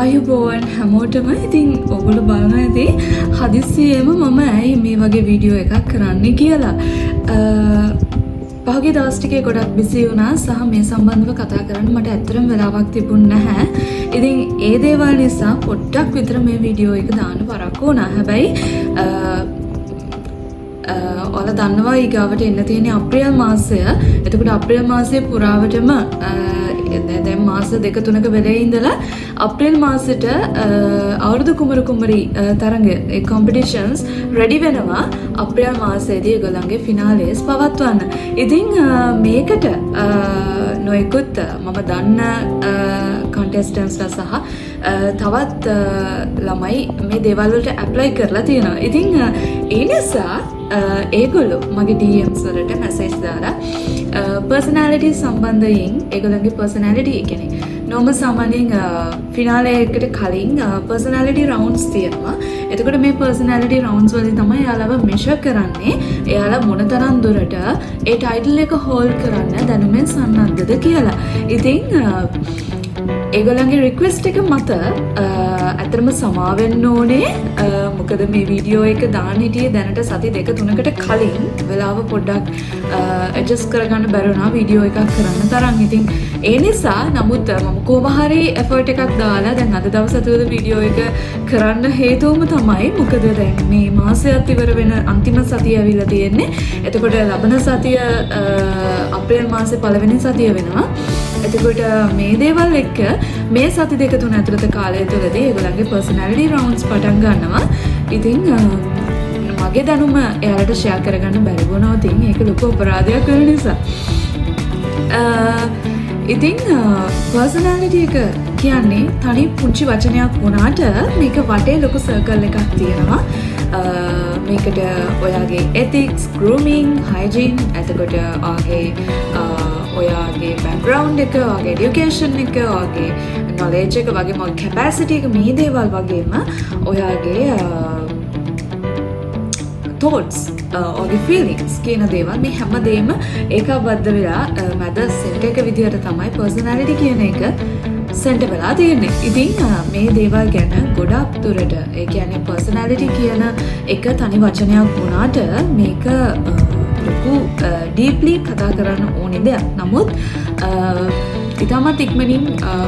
අයුබෝවන් හැමෝටම ඉතින් ඔගොල්ලෝ බලන ඇති හදිස්සියෙම මම ඇයි මේ වගේ වීඩියෝ එකක් කරන්න කියලා පහුගිය දවස් ටිකේ ගොඩක් බිසි වුණා සහ මේ සම්බන්ධව කතා කරන්න මට ඇත්තටම වෙලාවක් තිබුණ නැහැ. ඉතින් ඒ දේවල් නිසා පොඩ්ඩක් විතර මේ වීඩියෝ එක දාන්න පරක්කු වුණා. හැබැයි ඔයාලා දන්නවා ඊගාවට එන්න තියෙන අප්‍රේල් මාසය. එතකොට අප්‍රේල් මාසයේ පුරාවටම දැන් මාස දෙක තුනක වෙලේ ඉඳලා අප්‍රේල් මාසෙට අවුරුදු කුමරු කුමරි තරඟ ඒ කොම්පිටිෂන්ස් රෙඩි වෙනවා අප්‍රේල් මාසයේදී ඒගොල්ලන්ගේ ෆිනාලේස් පවත්වන්න. ඉතින් මේකට නොයෙකුත් මම දන්න කන්ටෙස්ටන්ස්ලා සහ තවත් ළමයි මේ දේවල් වලට ඇප්ලයි කරලා තියෙනවා. ඉතින් ඒ නිසා ඒගොල්ලෝ මගේ DMs වලට මැසේජ් දාලා පර්සනැලිටි සම්බන්ධයෙන් ඒගොල්ලන්ගේ පර්සනැලිටි කියන්නේ normal සාමාන්‍යයෙන් ෆිනාලේ එකට කලින් පර්සනැලිටි රවුන්ඩ්ස් තියෙනවා. එතකොට මේ පර්සනැලිටි රවුන්ඩ්ස් වලින් තමයි එයාලව මෙෂර් කරන්නේ. එයාලා මොනතරම් දුරට ඒ ටයිටල් එක හෝල්ඩ් කරන්න දැනුමෙන් සන්නද්ධද කියලා. ඉතින් ඒගොල්ලන්ගේ රික්වෙස්ට් එක මත ඇත්තටම සමාවෙන්න ඕනේ. මොකද මේ වීඩියෝ එක දාන්න හිටියේ දැනට සති දෙක තුනකට කලින් වෙලාව පොඩ්ඩක් ඇඩ්ජස්ට් කරගන්න බැරි වුණා වීඩියෝ එකක් කරන්න තරම්. ඉතින් ඒ නිසා නමුත් මම කොහොම හරි එෆර්ට් එකක් දාලා දැන් අද දවස් ඇතුළත වීඩියෝ එක කරන්න හේතුවම තමයි මොකද දැන් මේ මාසයත් ඉවර වෙන අන්තිම සතිය ඇවිල්ලා තියෙන්නේ. එතකොට ලබන සතිය අප්‍රේල් මාසේ පළවෙනි සතිය වෙනවා. එතකොට මේ දේවල් එක්ක මේ සති දෙක තුන ඇතුළත කාලය තුළදී ඒගොල්ලන්ගේ පර්සනැලිටි රවුන්ඩ්ස් පටන් ගන්නවා. ඉතින් මගේ දැනුම එයාලට ෂෙයා කරගන්න බැරි වුණා. ඉතින් ඒක ලොකු අපරාධයක් වෙන නිසා. ඉතින් පර්සනැලිටි එක කියන්නේ තනි පුංචි වචනයක් වුණාට මේක වටේ ලොකු සර්කල් එකක් තියෙනවා. මේකට ඔයාගේ ethics, grooming, hygiene, එතකොට ඔයාගේ background එක, ඔයාගේ education එක, ඔයාගේ knowledge එක වගේම capacity එක මේ දේවල් වගේම ඔයාගේ thoughts, ඔයාගේ feelings කියන දේවල් මේ හැමදේම ඒකබද්ධ වෙලා මැද center එක විදිහට තමයි personality කියන එක center වෙලා තියෙන්නේ. ඉතින් මේ දේවල් ගැන ගොඩක් දුරට ඒ කියන්නේ personality කියන එක තනි වචනයක් වුණාට මේක ලොකු ඩීප්ලි කතා කරන්න ඕනේ දෙයක්. නමුත් ඉතාමත් ඉක්මනින්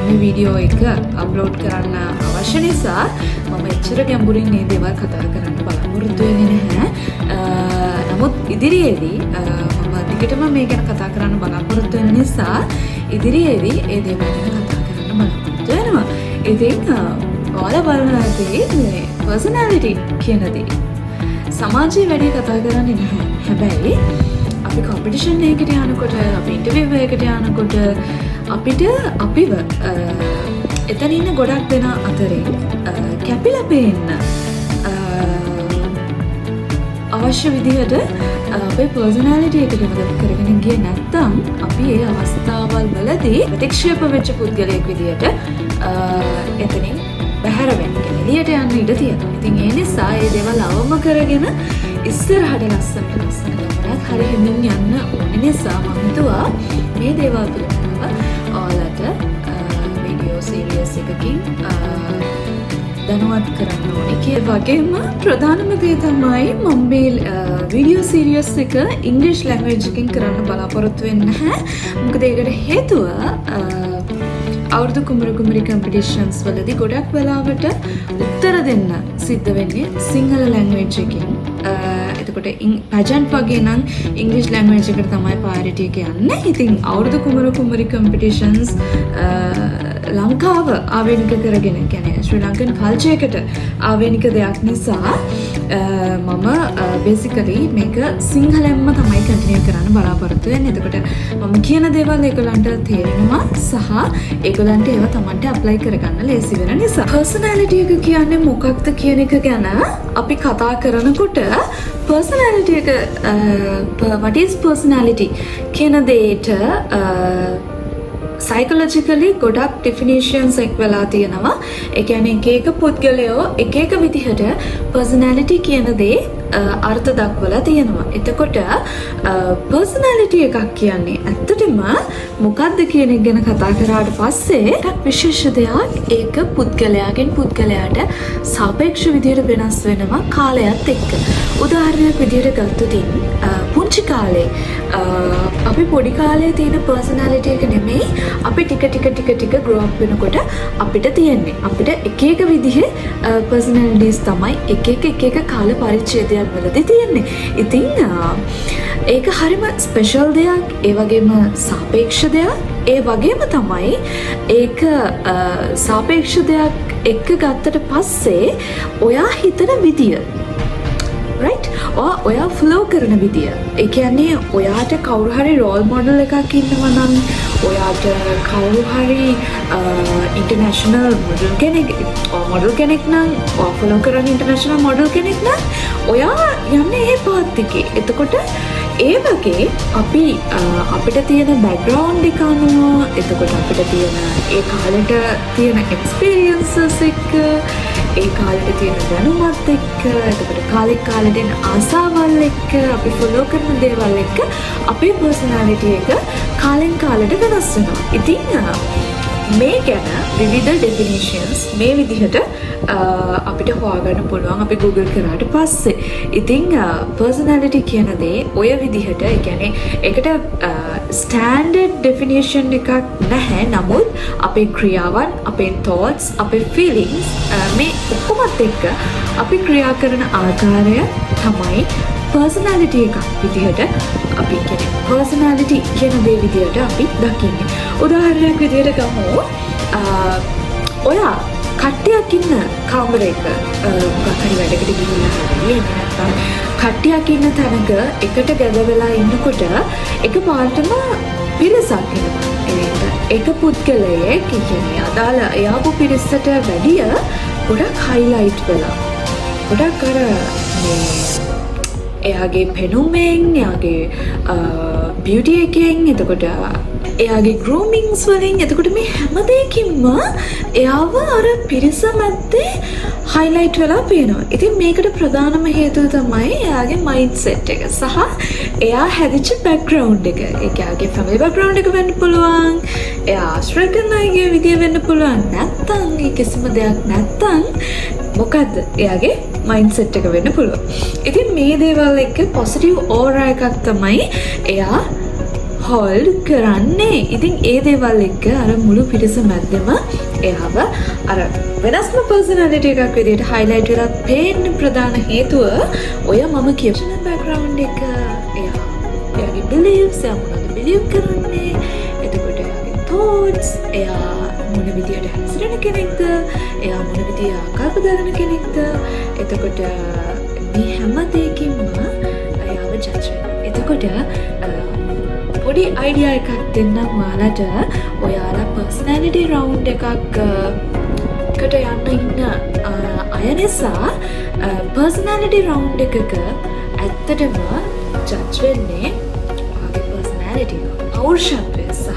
මේ වීඩියෝ එක අප්ලෝඩ් කරන්න අවශ්‍ය නිසා මම එච්චර ගැඹුරින් මේ දේවල් කතා කරන්න බලාපොරොත්තු වෙන්නේ නැහැ. නමුත් ඉදිරියේදී මම දිගටම මේ ගැන කතා කරන්න බලාපොරොත්තු වෙන නිසා ඉදිරියේදී ඒ දේවල් ගැන කතා කරන්න බලාපොරොත්තු වෙනවා. ඉතින් ඔයාලා බලන ඇති මේ පර්සනැලිටි කියන දේ සමාජයේ වැඩි කතා කරන්නේ නැහැ. හැබැයි අපි කොම්පිටිෂන් එකකට යනකොට අපි ඉන්ටර්විව් එකකට යනකොට අපිට අපිව එතන ඉන්න ගොඩක් දෙනා අතරේ කැපිලා පේන්න අවශ්‍ය විදිහට අපේ පර්සනැලිටි එක ඩෙවලොප් කරගෙන ගියේ නැත්නම් අපි ඒ අවස්ථාවල් වලදී ප්‍රතික්ෂේප වෙච්ච පුද්ගලයෙක් විදිහට එතනින් බැහැර වෙන්න එළියට යන්න ඉඩ තියෙනවා. ඉතින් ඒ නිසා ඒ දේවල් අවම කරගෙන ඉස්සරහට ලස්සනට ගමනක් හරි හිමින් යන්න ඕන නිසා මම හිතුවා මේ දේවල් පිළිබඳව ඔයාලට වීඩියෝ සීරීස් එකකින් දැනුවත් කරන්න ඕනේ. ඒ වගේම ප්‍රධානම දේ තමයි මම මේ වීඩියෝ සීරීස් එක ඉංග්‍රීසි ලැන්ග්වේජ් එකකින් කරන්න බලාපොරොත්තු වෙන්නේ නැහැ. මොකද ඒකට හේතුව අවුරුදු කුමරු කුමරි කොම්පිටිෂන්ස් වලදී ගොඩක් වෙලාවට උත්තර දෙන්න සිද්ධ වෙන්නේ සිංහල ලැන්ග්වේජ් එකකින්. එතකොට පැජන්ට් වගේ නම් ඉංග්‍රීසි ලැන්ග්වේජ් එකට තමයි ප්‍රයොරිටි එක යන්නේ. ඉතින් අවුරුදු කුමරු කුමරි කොම්පිටිෂන්ස් ලංකාව ආවේනික කරගෙන කියන්නේ ශ්‍රී ලංකන් කල්චර් එකට ආවේනික දෙයක් නිසා මම බේසිකලි මේක සිංහලෙන්ම තමයි කන්ටිනියු කරන්න බලාපොරොත්තු වෙන්නේ. එතකොට මම කියන දේවල් ඒගොල්ලන්ට තේරෙනවා සහ ඒගොල්ලන්ට ඒවා Tamanට ඇප්ලයි කරගන්න ලේසි වෙන නිසා. පර්සනැලිටි එක කියන්නේ මොකක්ද කියන එක ගැන අපි කතා කරනකොට පර්සනැලිටි එක what is personality කියන දෙයට සයිකොලොජිකලි ගොඩක් ඩෙෆිනිෂන්ස් එක් වෙලා තියෙනවා. ඒ කියන්නේ එක එක පුද්ගලයෝ එක එක විදිහට පර්සනැලිටි කියන දේ අර්ථ දක්වලා තියෙනවා. එතකොට පර්සනැලිටි එකක් කියන්නේ ඇත්තටම මොකක්ද කියන එක ගැන කතා කරාට පස්සේ විශේෂ දෙයක් ඒක පුද්ගලයාගෙන් පුද්ගලයාට සාපේක්ෂ විදිහට වෙනස් වෙනවා කාලයත් එක්ක. උදාහරණයක් විදිහට ගත්තොත් පුංචි කාලේ අපි පොඩි කාලේ තියෙන පර්සනැලිටි එක නෙමෙයි අපි ටික grow up වෙනකොට අපිට තියෙන්නේ. අපිට එක එක විදිහේ පර්සනැලිටිස් තමයි එක එක කාල පරිච්ඡේදයන් වලදී තියෙන්නේ. ඉතින් ඒක හරිම ස්පෙෂල් දෙයක්, ඒ වගේම සාපේක්ෂ දෙයක්, ඒ වගේම තමයි ඒක සාපේක්ෂ දෙයක් එක්ක ගත්තට පස්සේ ඔයා හිතන විදිය right? ඔයා ෆ්ලෝ කරන විදිය. ඒ කියන්නේ ඔයාට කවුරු හරි රෝල් මොඩල් එකක් ඉන්නවා නම් ඔයාට කවුරු හරි ඉන්ටර්නැෂනල් මොඩල් කෙනෙක් නම් ඔයා ෆලෝ කරන ඉන්ටර්නැෂනල් මොඩල් කෙනෙක් නම් ඔයා යන්නේ ඒ පාත් එකේ. එතකොට ඒ වගේ අපි අපිට තියෙන බෑග්ග්‍රවුන්ඩ් එක අනුව එතකොට අපිට තියෙන ඒ කාලෙට තියෙන එක්ස්පීරියන්සස් එක්ක ඒ කාලෙට තියෙන දැනුමත් එක්ක එතකොට කාලෙට එන ආසාවල් එක්ක අපි ෆලෝ කරන දේවල් එක්ක අපේ පර්සනැලිටි එක කාලෙන් කාලෙට වෙනස් වෙනවා. ඉතින් මේ ගැන විවිධ ඩෙෆිනිෂන්ස් මේ විදිහට අපිට හොයාගන්න පුළුවන් අපි Google කරාට පස්සේ. ඉතින් පර්සනැලිටි කියන දේ ඔය විදිහට ඒ කියන්නේ ඒකට ස්ටෑන්ඩඩ් ඩෙෆිනිෂන් එකක් නැහැ. නමුත් අපේ ක්‍රියාවන්, අපේ thoughts, අපේ feelings මේ ඔක්කොමත් එක්ක අපි ක්‍රියා කරන ආකාරය තමයි පර්සනැලිටි එකක් විදිහට අපි කියන්නේ පර්සනැලිටි කියන දේ විදිහට අපි දකින්නේ. උදාහරණයක් විදිහට ගමු. ඔයා කට්ටියක් ඉන්න කාමරයක මොකක් හරි වැඩකට ගිහිල්ලා හරි නැත්නම් කට්ටියක් ඉන්න තැනක එකට ගැද වෙලා ඉන්නකොට එකපාරටම පිරිසක් එනවා. ඒක පුද්ගලයෙක් කියන්නේ අදාළ එයාපු පිරිසට වැඩිය ගොඩක් හයිලයිට් වෙලා. ගොඩක් අර මේ එයාගේ පෙනුමෙන්, එයාගේ බියුටි එකෙන්, එතකොට එයාගේ ග්‍රූමින්ග්ස් වලින්, එතකොට මේ හැම දෙයකින්ම එයාව අර පිරිස මැද්දේ හයිලයිට් වෙලා පේනවා. ඉතින් මේකට ප්‍රධානම හේතුව තමයි එයාගේ මයින්ඩ් සෙට් එක සහ එයා හැදිච්ච බෑග්ග්‍රවුන්ඩ් එක. ඒක එයාගේ ෆැමිලි බෑග්ග්‍රවුන්ඩ් එක වෙන්න පුළුවන්. එයා ආශ්‍රය කරන අයගේ විදිය වෙන්න පුළුවන්. නැත්තම් ඒ කිසිම දෙයක් නැත්තම් මොකද්ද? එයාගේ මයින්ඩ් සෙට් එක වෙන්න පුළුවන්. ඉතින් මේ දේවල් එක්ක පොසිටිව් ඕරා එකක් තමයි එයා හෝල්ඩ් කරන්නේ. ඉතින් ඒ දේවල් එක්ක අර මුළු පිරිස මැද්දෙම එයාව අර වෙනස්ම පර්සනැලිටි එකක් විදිහට හයිලයිට් වෙලා පේන්න ප්‍රධාන හේතුව ඔය මම කියපු බෑග්ග්‍රවුන්ඩ් එක, එයාගේ බිලීව්ස්, එයා මොනවද බිලීව් කරන්නේ, එතකොට එයාගේ thoughts, එයා මොන විදියට හැසිරෙන කෙනෙක්ද, එයා මොන විදිය ආකල්ප දරන කෙනෙක්ද, එතකොට මේ හැම දෙයකින්ම එයාව ජජ් වෙනවා. එතකොට පොඩි අයිඩියා එකක් දෙන්නම් ඔයාලට. ඔයාලා පර්සනැලිටි රවුන්ඩ් එකකට යන්න ඉන්න අය නිසා පර්සනැලිටි රවුන්ඩ් එකක ඇත්තටම ජජ් වෙන්නේ ඔයාගේ පර්සනැලිටි, පෞරුෂත්වය සහ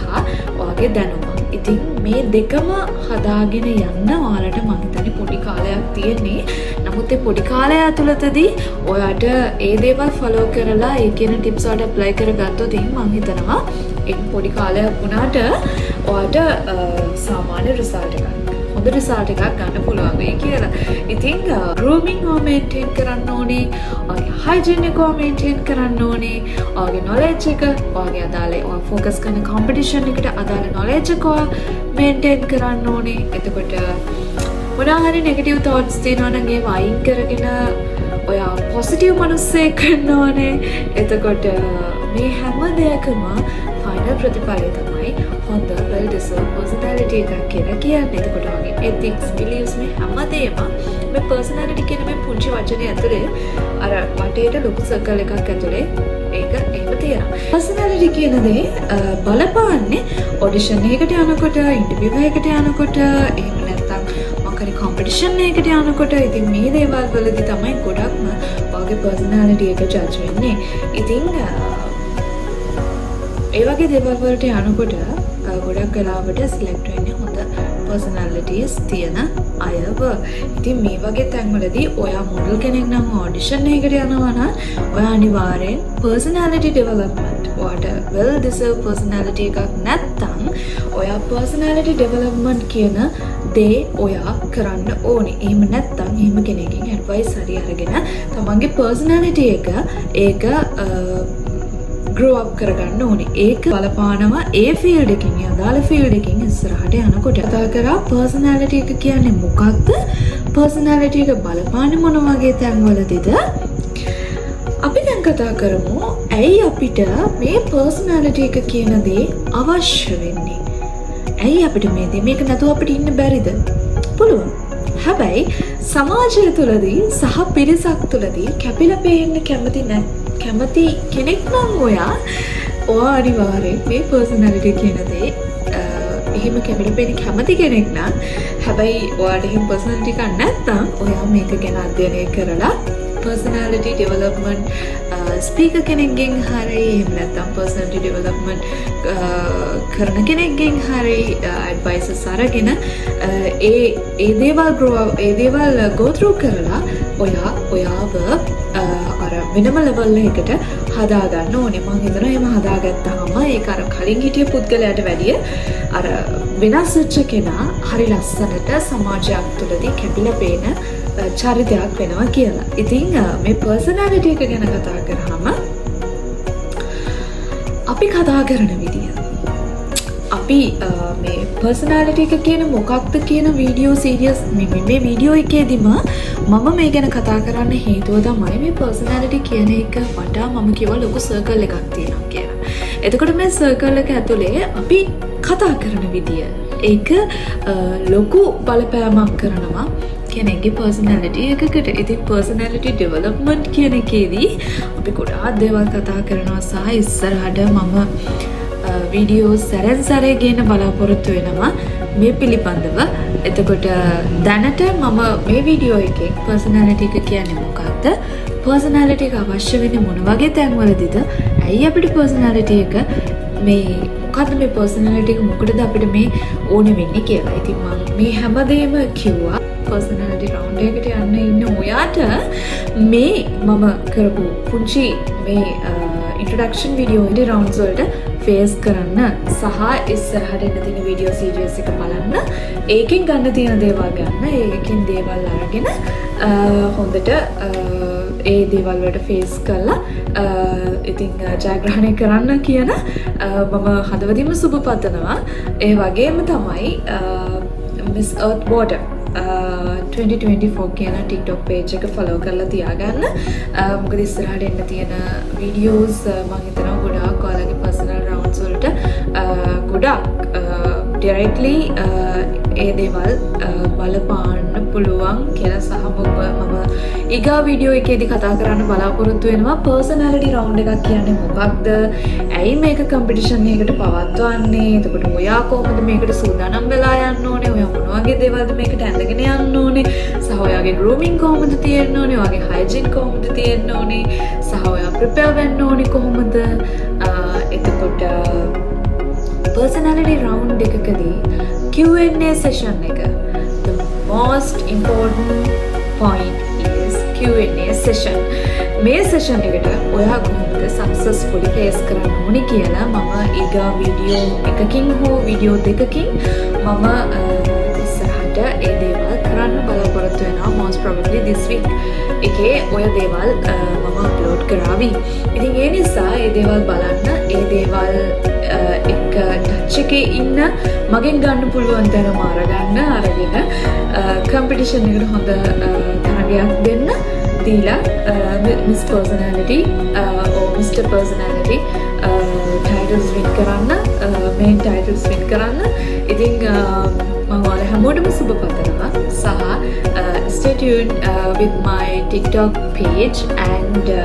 ඔයාගේ දැනුම. ඉතින් මේ දෙකම හදාගෙන යන්න ඔයාලට මම හිතන්නේ පොඩි කාලයක් තියෙන්නේ. නමුත් ඒ පොඩි කාලය ඇතුළතදී ඔයාට ඒ දේවල් ෆලෝ කරලා ඒ කියන ටිප්ස් වලට ඇප්ලයි කරගත්තොත් මම හිතනවා ඒ පොඩි කාලයක් වුණාට ඔයාට සාමාන්‍ය රිසල්ට් එකක්, හොඳ රිසල්ට් එකක් ගන්න පුළුවන් වෙයි කියලා. ඉතින් ග්‍රූමින් මේන්ටේන් කරන්න ඕනේ, ඔයාගේ හයිජීන් එක මේන්ටේන් කරන්න ඕනේ, ඔයාගේ නොලෙජ් එක, ඔයාගේ අදාළ ඔයා ફોකස් කරන කම්පිටිෂන් එකට අදාළ නොලෙජ් එක මේන්ටේන් කරන්න ඕනේ. එතකොට මොනවා හරි නෙගටිව් thoughts තියෙනවා නම් ඒව අයින් කරගෙන ඔයා පොසිටිව් මනුස්සයෙක් වෙන්න ඕනේ. එතකොට මේ හැම දෙයකම ෆයිනල් ප්‍රතිඵලය තමයි හොඳ well deserved personality එකක් කියලා කියන්නේ. එතකොට වගේ ethics, beliefs මේ හැමදේම මේ personality කියන මේ පුංචි වචනේ ඇතුලේ අර වටේට ලොකු circle එකක් ඇතුලේ ඒක එහෙම තියෙනවා. personality කියන දේ බලපාන්නේ audition එකකට යනකොට, interview එකකට යනකොට, එහෙම නැත්නම් මොකරි competition එකකට යනකොට. ඉතින් මේ දේවල් වලදී තමයි ගොඩක්ම ඔයාගේ personality එක judge වෙන්නේ. ඉතින් ඒ වගේ දේවල් වලට යනකොට ගොඩක් වෙලාවට select වෙන්නේ හොඳ personalities තියෙන අයව. ඉතින් මේ වගේ තැන්වලදී ඔයා මොඩල් කෙනෙක් නම් ඔඩිෂන් එකකට යනවා නම් ඔයා අනිවාර්යෙන් personality development ඔයාට well deserved personality එකක් නැත්නම් ඔයා personality development කියන දේ ඔයා කරන්න ඕනේ. එහෙම නැත්නම් එහෙම කෙනෙක්ගෙන් advice හරි අරගෙන තමන්ගේ personality එක ඒක grow up කරගන්න ඕනේ. ඒක බලපානවා ඒ field එකකින්, අදාළ field එකකින් ඉස්සරහට යනකොට. කතා කරා personality එක කියන්නේ මොකක්ද? personality එක බලපාන්නේ මොන වගේ තැන්වලදීද? අපි දැන් කතා කරමු ඇයි අපිට මේ personality එක කියන දේ අවශ්‍ය වෙන්නේ? ඇයි අපිට මේක නැතුව අපිට ඉන්න බැරිද? පුළුවන්. හැබැයි සමාජය තුළදී සහ පිරිසක් තුළදී කැපිලා පේන්න කැමති කෙනෙක් නම් ඔයා අනිවාර්යෙන් මේ personality කියන දේ එහෙම කැපිලා පේන්න කැමති කෙනෙක් නම් හැබැයි ඔයාට එහෙම personality එකක් නැත්නම් ඔයා මේක ගැන අධ්‍යයනය කරලා personality development speaker කෙනෙක්ගෙන් හරි එහෙම නැත්නම් personality development කරන කෙනෙක්ගෙන් හරි advices අරගෙන ඒ දේවල් go through කරලා ඔයාව අර වෙනම level එකකට හදාගන්න ඕනේ. මම හිතනවා එහෙම හදාගත්තාම ඒක අර කලින් හිටිය පුද්ගලයාට වැඩිය අර වෙනස් වෙච්ච කෙනා හරි ලස්සනට සමාජයක් තුළදී කැපිලා පේන චරිතයක් වෙනවා කියලා. ඉතින් මේ personality එක ගැන කතා කරාම අපි කතා කරන විදිය අපි මේ personality එක කියන මොකක්ද කියන වීඩියෝ සීරීස් මේ වීඩියෝ එකේදීම මම මේ ගැන කතා කරන්න හේතුව තමයි මේ personality කියන එක වටා මම කිව්වා ලොකු circle එකක් තියෙනවා කියලා. එතකොට මේ circle එක ඇතුලේ අපි කතා කරන විදිය ඒක ලොකු බලපෑමක් කරනවා කෙනෙක්ගේ personality එකකට. ඉතින් personality development කියන එකේදී අපි ගොඩාක් දේවල් කතා කරනවා සහ ඉස්සරහට මම වීඩියෝ සැරෙන් සැරේ ගේන බලාපොරොත්තු වෙනවා මේ පිළිබඳව. එතකොට දැනට මම මේ වීඩියෝ එකේ personality එක කියන්නේ මොකක්ද? personality එක අවශ්‍ය වෙන්නේ මොන වගේ තැන්වලදීද? ඇයි අපිට personality එක මොකද්ද මේ personality එක මොකටද අපිට මේ ඕනේ වෙන්නේ කියලා. ඉතින් මම මේ හැමදේම කිව්වා personality round එකකට යන්න ඉන්න ඔයාට මේ මම කරපු පුංචි මේ introduction video එකේ rounds වලට face කරන්න සහ ඉස්සරහට එන්න තියෙන video series එක බලන්න. ඒකෙන් ගන්න තියෙන දේවල් ගන්න. ඒකෙන් දේවල් අරගෙන හොඳට ඒ දේවල් වලට face කරලා ඉතින් ජයග්‍රහණය කරන්න කියන මම හදවතින්ම සුබ පතනවා. ඒ වගේම තමයි Miss Earth Water 2024 කියන TikTok page එක follow කරලා තියාගන්න. මොකද ඉස්සරහට එන්න තියෙන videos මම හිතනවා ගොඩාක් ඔයාලගේ personal rounds වලට ගොඩාක් directly ඒ දේවල් බලපාන්න පුළුවන් කියලා සහ මම ඊගා වීඩියෝ එකේදී කතා කරන්න බලාපොරොත්තු වෙනවා personality round එකක් කියන්නේ මොකක්ද? ඇයි මේක competition එකකට පවත්වන්නේ? එතකොට ඔයා කොහොමද මේකට සූදානම් වෙලා යන්න ඕනේ? ඔයා මොන වගේ දේවල්ද මේකට ඇඳගෙන යන්න ඕනේ? සහ ඔයාගේ grooming කොහොමද තියෙන්න ඕනේ? ඔයාගේ hygiene කොහොමද තියෙන්න ඕනේ? සහ ඔයා prepare වෙන්න ඕනේ කොහොමද? එතකොට personality round එකකදී Q&A session එක the most important point is Q&A session. මේ session එකට ඔයා කොහොමද successfully face කරන්න ඕනේ කියලා මම ඊගා වීඩියෝ එකකින් හෝ වීඩියෝ දෙකකින් මම ඉස්සරහට ඒ දේවල් කරන්න බලාපොරොත්තු වෙනවා. most probably this week එකේ ඔය දේවල් මම අප්ලෝඩ් කරાવી. ඉතින් ඒ නිසා ඒ දේවල් බලන්න ඒ දේවල් එක ටච් එකේ ඉන්න මගෙන් ගන්න පුළුවන් තරම අරගෙන කම්පිටිෂන් එකට හොඳ තරගයක් දෙන්න දීලා Miss Personality or Mr. Personality titles win කරන්න main titles win කරන්න. ඉතින් මම ඔයාලා හැමෝටම සුබ පතනවා සහ stay tuned with my TikTok page and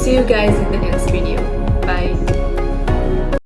see you guys in the next video. Bye.